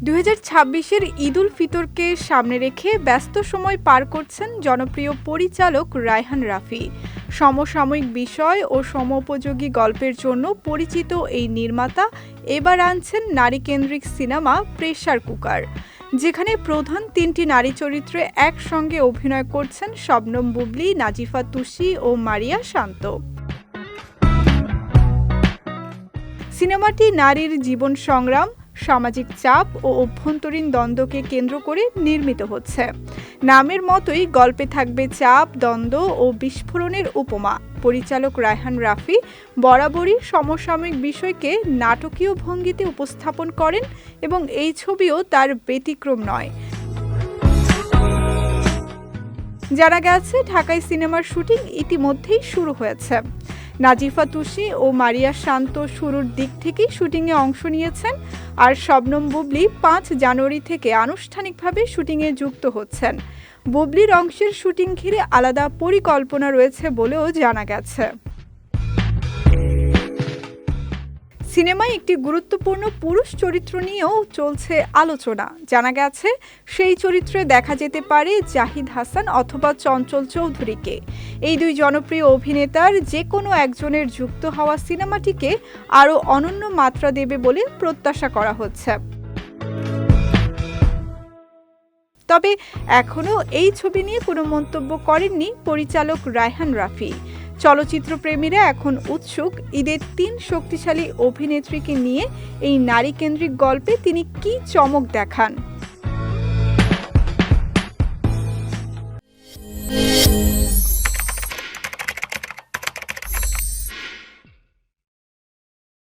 2026-এর ঈদুল ফিতরকে সামনে রেখে ব্যস্ত সময় পার করছেন জনপ্রিয় পরিচালক রায়হান রাফি। সমসাময়িক বিষয় ও সময়োপযোগী গল্পের জন্য পরিচিত এই নির্মাতা এবার আনছেন নারীকেন্দ্রিক সিনেমা প্রেসার কুকার, যেখানে প্রধান তিনটি নারী চরিত্রে একসঙ্গে অভিনয় করছেন শবনম বুবলী, নাজিফা তুষি ও মারিয়া শান্ত। সিনেমাটি নারীর জীবন সংগ্রাম, সামাজিক চাপ ও অভ্যন্তরীণ দ্বন্দ্বকে কেন্দ্র করে নির্মিত হচ্ছে। নামের মতোই গল্পে থাকবে চাপ, দ্বন্দ্ব ও বিস্ফোরণের উপমা। পরিচালক রায়হান রাফি বরাবরই সমসাময়িক বিষয়কে নাটকীয় ভঙ্গিতে উপস্থাপন করেন এবং এই ছবিও তার ব্যতিক্রম নয়। জানা গেছে, ঢাকায় সিনেমার শুটিং ইতিমধ্যেই শুরু হয়েছে। নাজিফা তুষি ও মারিয়া শান্ত শুরুর দিক থেকেই শুটিংয়ে অংশ নিয়েছেন, আর শবনম বুবলী 5 জানুয়ারি থেকে আনুষ্ঠানিকভাবে শুটিংয়ে যুক্ত হচ্ছেন। বুবলীর অংশের শুটিং ঘিরে আলাদা পরিকল্পনা রয়েছে বলেও জানা গেছে। সিনেমায় একটি গুরুত্বপূর্ণ পুরুষ চরিত্র নিয়েও চলছে আলোচনা। জানা গেছে, সেই চরিত্রে দেখা যেতে পারে জাহিদ হাসান অথবা চঞ্চল চৌধুরীকে। এই দুই জনপ্রিয় অভিনেতার যে কোনো একজনের যুক্ত হওয়া সিনেমাটিকে আরও অনন্য মাত্রা দেবে বলে প্রত্যাশা করা হচ্ছে। তবে এখনও এই ছবি নিয়ে কোনো মন্তব্য করেননি পরিচালক রায়হান রাফি। চলচ্চিত্রপ্রেমীরা এখন উৎসুক, ঈদের 3 শক্তিশালী অভিনেত্রীকে নিয়ে এই নারীকেন্দ্রিক গল্পে তিনি কী চমক দেখান।